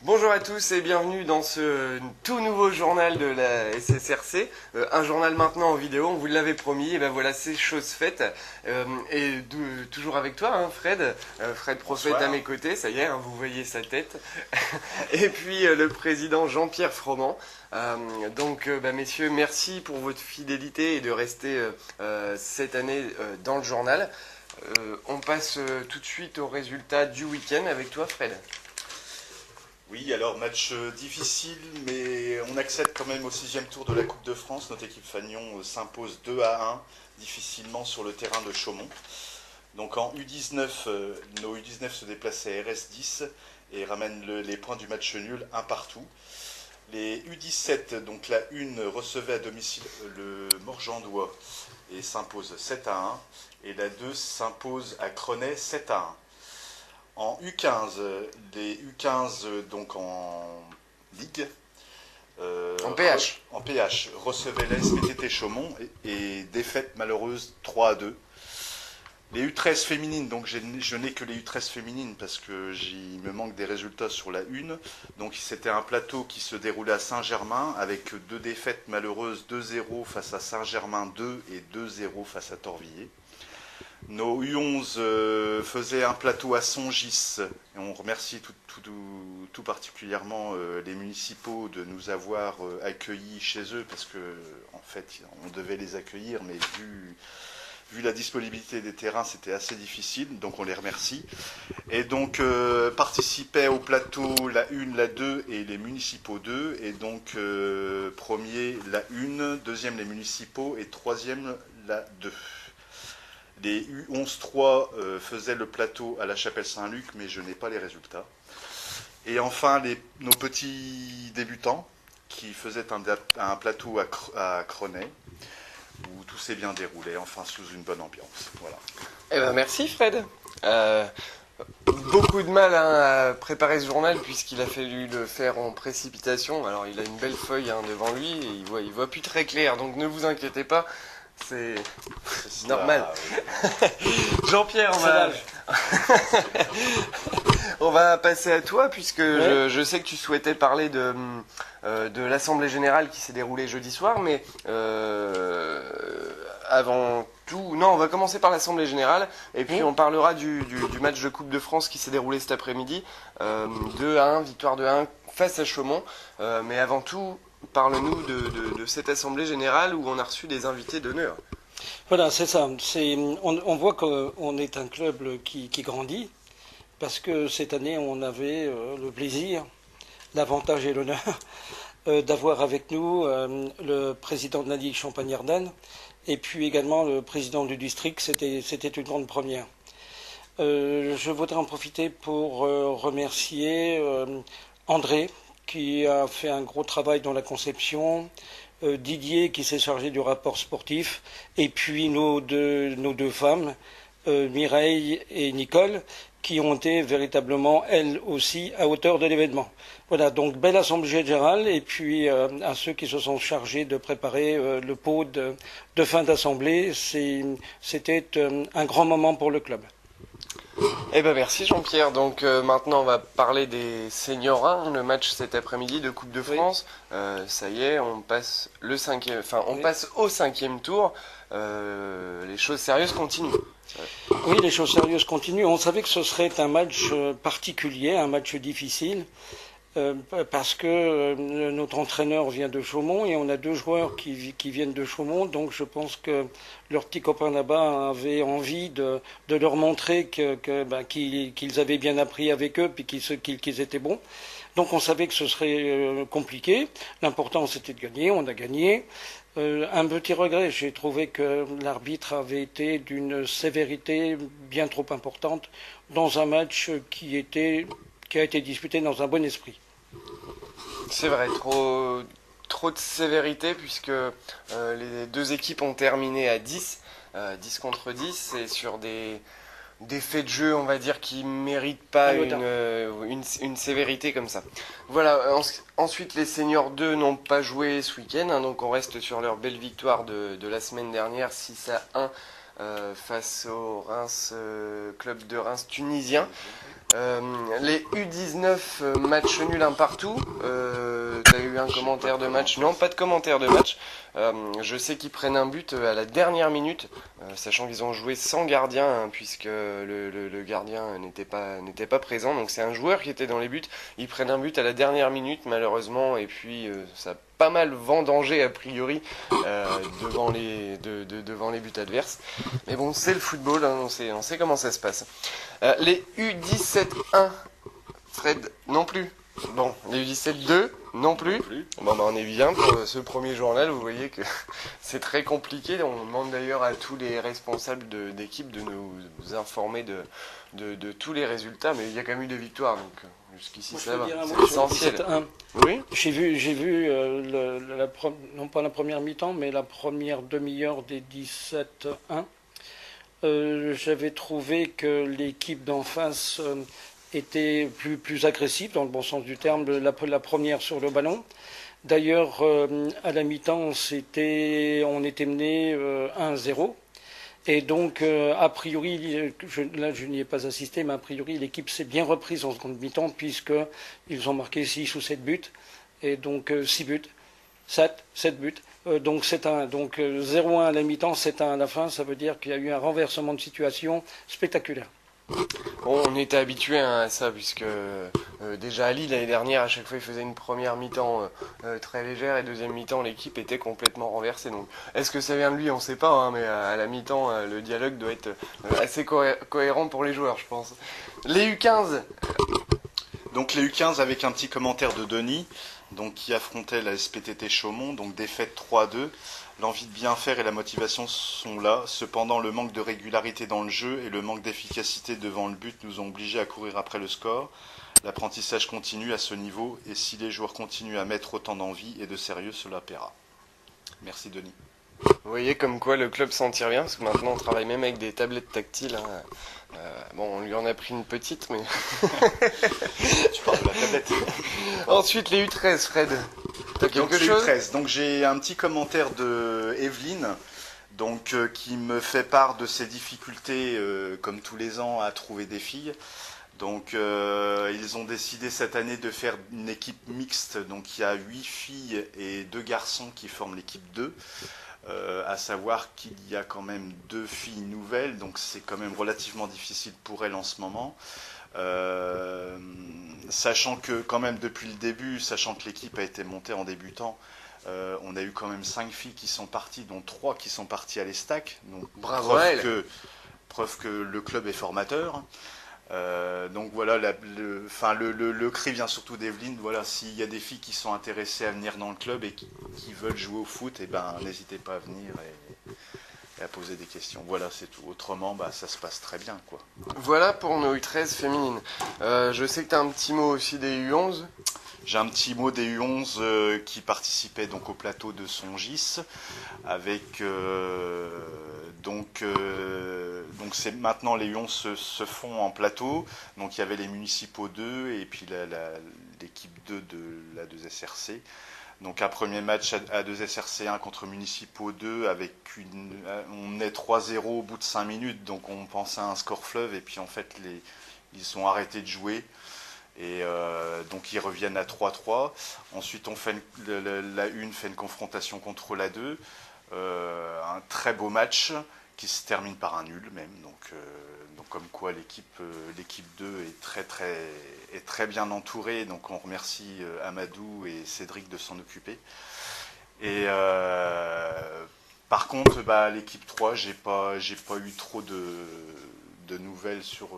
Bonjour à tous et bienvenue dans ce tout nouveau journal de la SSRC, un journal maintenant en vidéo, on vous l'avait promis, et ben voilà, c'est chose faite, toujours avec toi hein, Fred, Fred Prophète à mes côtés, ça y est, hein, vous voyez sa tête, et puis le président Jean-Pierre Froment. Messieurs, merci pour votre fidélité et de rester cette année dans le journal. On passe tout de suite aux résultats du week-end avec toi Fred. Oui, alors match difficile, mais on accède quand même au 6e tour de la Coupe de France. Notre équipe Fagnon s'impose 2-1, difficilement sur le terrain de Chaumont. Donc en U19, nos U19 se déplaçaient à RS10 et ramènent les points du match nul, un partout. Les U17, donc la 1 recevait à domicile le Morgendois et s'impose 7-1. Et la 2 s'impose à Crenay 7-1. En U15, les U15 donc en Ligue, en PH, recevaient l'ASPTT Chaumont et défaite malheureuse 3-2. Les U13 féminines, donc je n'ai que les U13 féminines parce que il me manque des résultats sur la 1. Donc c'était un plateau qui se déroulait à Saint-Germain avec 2 défaites malheureuses, 2-0 face à Saint-Germain 2 et 2-0 face à Torvilliers. Nos U11 faisaient un plateau à Songis et on remercie tout particulièrement les municipaux de nous avoir accueillis chez eux parce que en fait on devait les accueillir mais vu la disponibilité des terrains c'était assez difficile donc on les remercie et donc participaient au plateau la 1, la 2 et les municipaux 2 et donc premier la 1, deuxième les municipaux et troisième la 2. Les U11-3 faisaient le plateau à la Chapelle Saint-Luc, mais je n'ai pas les résultats. Et enfin, nos petits débutants qui faisaient un plateau à Crenay, où tout s'est bien déroulé, enfin sous une bonne ambiance. Voilà. Eh ben, merci Fred. Beaucoup de mal à préparer ce journal puisqu'il a fallu le faire en précipitation. Alors il a une belle feuille devant lui et il voit plus très clair, donc ne vous inquiétez pas. C'est normal. Oui. Jean-Pierre, on va passer à toi puisque je sais que tu souhaitais parler de l'Assemblée Générale qui s'est déroulée jeudi soir, mais avant tout, non, on va commencer par l'Assemblée Générale et puis on parlera du match de Coupe de France qui s'est déroulé cet après-midi. 2-1, victoire 2-1 face à Chaumont, mais avant tout, parle-nous de cette Assemblée Générale où on a reçu des invités d'honneur. Voilà, c'est ça. On voit qu'on est un club qui grandit, parce que cette année, on avait le plaisir, l'avantage et l'honneur d'avoir avec nous le président de la Ligue Champagne-Ardenne, et puis également le président du district. C'était une grande première. Je voudrais en profiter pour remercier André, qui a fait un gros travail dans la conception, Didier qui s'est chargé du rapport sportif, et puis nos deux femmes, Mireille et Nicole, qui ont été véritablement, elles aussi, à hauteur de l'événement. Voilà, donc belle assemblée générale, et puis à ceux qui se sont chargés de préparer le pot de fin d'assemblée, c'était un grand moment pour le club. Eh ben merci Jean-Pierre. Donc maintenant on va parler des seniors 1, le match cet après-midi de Coupe de France. Ça y est, on passe passe au 5e tour. Les choses sérieuses continuent. Oui, les choses sérieuses continuent. On savait que ce serait un match particulier, un match difficile. Parce que notre entraîneur vient de Chaumont et on a 2 joueurs qui viennent de Chaumont, donc je pense que leurs petits copains là-bas avaient envie de leur montrer qu'ils avaient bien appris avec eux puis qu'ils étaient bons. Donc on savait que ce serait compliqué. L'important c'était de gagner, on a gagné. Un petit regret, j'ai trouvé que l'arbitre avait été d'une sévérité bien trop importante dans un match qui a été disputé dans un bon esprit. C'est vrai, trop de sévérité puisque les 2 équipes ont terminé à 10 contre 10 et sur des des faits de jeu, on va dire, qui méritent pas une sévérité comme ça. Voilà, ensuite les seniors 2 n'ont pas joué ce week-end, hein, donc on reste sur leur belle victoire de la semaine dernière, 6-1 face au Reims, club de Reims tunisien. Les U19, match nul un partout. T'as eu un commentaire de match? Non, pas de commentaire de match. Je sais qu'ils prennent un but à la dernière minute, sachant qu'ils ont joué sans gardien, hein, puisque le gardien n'était pas présent. Donc c'est un joueur qui était dans les buts. Ils prennent un but à la dernière minute, malheureusement, et puis ça a pas mal vendangé a priori devant les buts adverses. Mais bon, c'est le football, hein, on sait comment ça se passe. Les U17-1, Fred, non plus. Bon, les U17-2, non plus. Bon, bah, on est bien pour ce premier journal. Vous voyez que c'est très compliqué. On demande d'ailleurs à tous les responsables d'équipe de nous informer de tous les résultats. Mais il y a quand même eu des victoires, donc jusqu'ici ça va. C'est essentiel. Oui. J'ai vu non pas la première mi-temps, mais la première demi-heure des 17-1. J'avais trouvé que l'équipe d'en face était plus agressive, dans le bon sens du terme, la première sur le ballon. D'ailleurs, à la mi-temps, on était mené 1-0. Et donc, a priori, là je n'y ai pas assisté, mais a priori, l'équipe s'est bien reprise en seconde mi-temps, puisqu'ils ont marqué 6 ou 7 buts. Et donc, 6 buts. 7 buts. Donc 0-1 à la mi-temps, 7-1 à la fin, ça veut dire qu'il y a eu un renversement de situation spectaculaire. Bon, on était habitué à ça, puisque déjà à Lille l'année dernière, à chaque fois il faisait une première mi-temps très légère et deuxième mi-temps l'équipe était complètement renversée. Donc, est-ce que ça vient de lui? On ne sait pas, hein, mais à la mi-temps le dialogue doit être assez cohérent pour les joueurs, je pense. Les U15. Donc les U15 avec un petit commentaire de Denis, donc qui affrontait la SPTT Chaumont, donc défaite 3-2. L'envie de bien faire et la motivation sont là. Cependant, le manque de régularité dans le jeu et le manque d'efficacité devant le but nous ont obligés à courir après le score. L'apprentissage continue à ce niveau et si les joueurs continuent à mettre autant d'envie et de sérieux, cela paiera. Merci Denis. Vous voyez comme quoi le club s'en tire bien, parce que maintenant on travaille même avec des tablettes tactiles. Hein. Bon, on lui en a pris une petite, mais... Tu parles de la tablette. Ensuite, les U13, Fred. T'as quelque chose? U13. Donc j'ai un petit commentaire de Evelyne, donc qui me fait part de ses difficultés, comme tous les ans, à trouver des filles. Donc ils ont décidé cette année de faire une équipe mixte, donc il y a 8 filles et 2 garçons qui forment l'équipe 2. À savoir qu'il y a quand même 2 filles nouvelles, donc c'est quand même relativement difficile pour elles en ce moment. Sachant que quand même depuis le début, sachant que l'équipe a été montée en débutant, on a eu quand même 5 filles qui sont parties, dont 3 qui sont parties à l'Estac. Donc bravo à elles. Preuve que le club est formateur. Donc voilà, le cri vient surtout d'Evelyne. Voilà, s'il y a des filles qui sont intéressées à venir dans le club et qui veulent jouer au foot, n'hésitez pas à venir et à poser des questions. Voilà, c'est tout. Autrement, ça se passe très bien, quoi. Voilà pour nos U13 féminines. Je sais que tu as un petit mot aussi des U11. J'ai un petit mot des U11 qui participaient donc au plateau de Songis avec donc c'est maintenant les U11 se font en plateau. Donc il y avait les municipaux 2 et puis l'équipe 2 de la 2SRC. Donc un premier match à 2SRC1 contre municipaux 2 avec on est 3-0 au bout de 5 minutes, donc on pensait à un score fleuve et puis en fait ils sont arrêtés de jouer. Et donc ils reviennent à 3-3. Ensuite la 1 fait une confrontation contre la 2. Un très beau match qui se termine par un nul même. Donc comme quoi l'équipe 2 est très bien entourée. Donc on remercie Amadou et Cédric de s'en occuper. Et par contre l'équipe 3, j'ai pas eu trop de nouvelles sur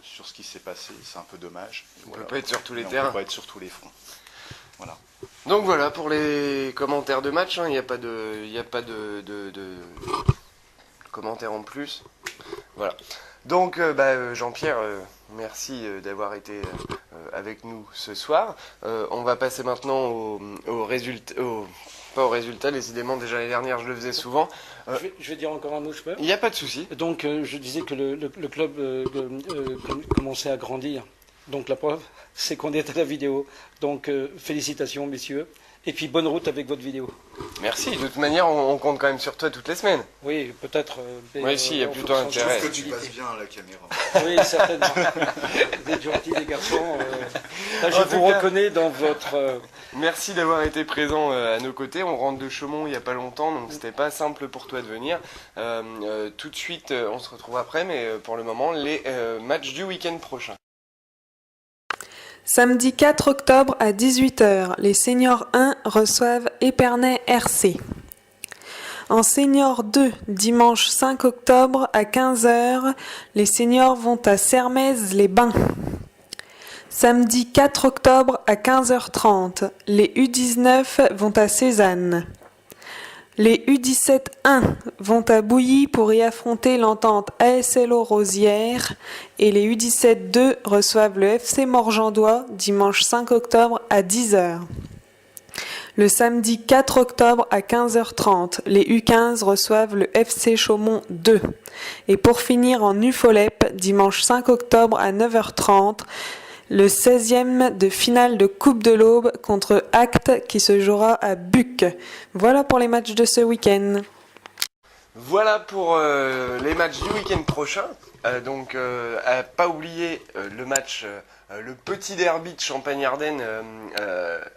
ce qui s'est passé, c'est un peu dommage. On peut pas être sur tous les terrains. On peut pas être sur tous les fronts. Voilà. Donc voilà pour les commentaires de match, il n'y a pas de commentaires en plus. Voilà. Donc Jean-Pierre, merci d'avoir été avec nous ce soir. On va passer maintenant aux résultats, pas au résultat. Décidément, déjà l'année dernière, je le faisais souvent. Je vais dire encore un mot, je peux. Il n'y a pas de souci. Donc, je disais que le club commençait à grandir. Donc, la preuve, c'est qu'on est à la vidéo. Donc, félicitations, messieurs. Et puis, bonne route avec votre vidéo. Merci. De toute manière, on compte quand même sur toi toutes les semaines. Oui, peut-être. Oui, si, il y a plutôt intérêt. Je trouve que tu passes bien à la caméra. Oui, certainement. Vous êtes gentils, les garçons. Là, je vous reconnais dans votre... Merci d'avoir été présent à nos côtés. On rentre de Chaumont il n'y a pas longtemps, donc c'était pas simple pour toi de venir. Tout de suite, on se retrouve après, mais pour le moment, les matchs du week-end prochain. Samedi 4 octobre à 18h, les seniors 1 reçoivent Épernay RC. En senior 2, dimanche 5 octobre à 15h, les seniors vont à Sermaises-les-Bains. Samedi 4 octobre à 15h30, les U19 vont à Cézanne. Les U17-1 vont à Bouilly pour y affronter l'entente ASLO Rosière et les U17-2 reçoivent le FC Morgendois dimanche 5 octobre à 10h. Le samedi 4 octobre à 15h30, les U15 reçoivent le FC Chaumont 2. Et pour finir en UFOLEP, dimanche 5 octobre à 9h30, le 16e de finale de Coupe de l'Aube contre Acte qui se jouera à Buc. Voilà pour les matchs de ce week-end. Voilà pour les matchs du week-end prochain. Donc, à pas oublier le match, le petit derby de Champagne-Ardenne,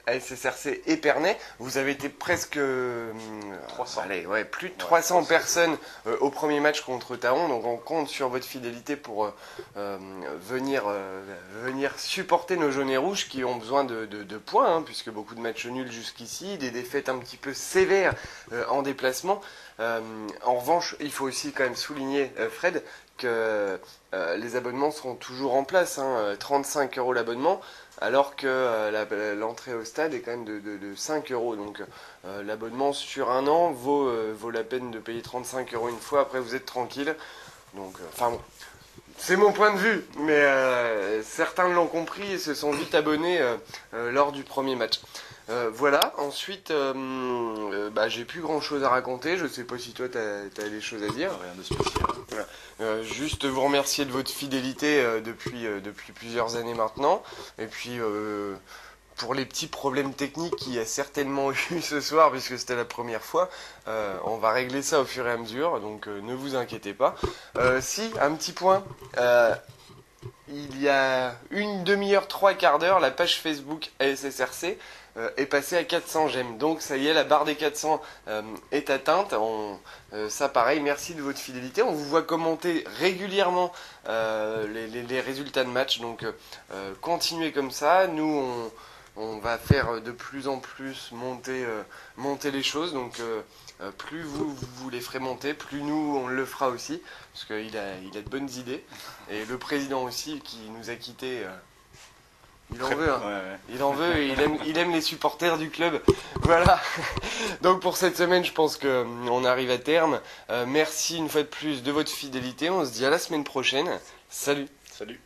ASSRC Épernay. Vous avez été presque 300. Allez, ouais, plus de 300 personnes au premier match contre Taon. Donc, on compte sur votre fidélité pour venir supporter nos jaunes et rouges qui ont besoin de points, hein, puisque beaucoup de matchs nuls jusqu'ici, des défaites un petit peu sévères en déplacement. En revanche, il faut aussi quand même souligner, Fred, que les abonnements seront toujours en place, hein, 35 € l'abonnement, alors que l'entrée au stade est quand même de 5 €. Donc l'abonnement sur un an vaut la peine de payer 35 € une fois, après vous êtes tranquille. Donc, enfin bon, c'est mon point de vue, mais certains l'ont compris et se sont vite abonnés lors du premier match. Voilà, ensuite, j'ai plus grand chose à raconter. Je sais pas si toi t'as des choses à dire. Rien de spécial. Voilà. Juste vous remercier de votre fidélité depuis plusieurs années maintenant. Et puis pour les petits problèmes techniques qu'il y a certainement eu ce soir, puisque c'était la première fois, on va régler ça au fur et à mesure, donc ne vous inquiétez pas. Si, un petit point. Il y a une demi-heure, 3/4 d'heure, la page Facebook ASSRC est passée à 400 j'aime. Donc ça y est, la barre des 400 est atteinte. Ça pareil, merci de votre fidélité. On vous voit commenter régulièrement les résultats de match. Donc continuez comme ça. Nous, on va faire de plus en plus monter les choses. Donc plus vous les ferez monter, plus nous on le fera aussi. Parce qu'il a de bonnes idées. Et le président aussi qui nous a quittés. Il en veut, hein. Ouais. Il en veut et il aime les supporters du club. Voilà. Donc pour cette semaine, je pense qu'on arrive à terme. Merci une fois de plus de votre fidélité. On se dit à la semaine prochaine. Salut. Salut.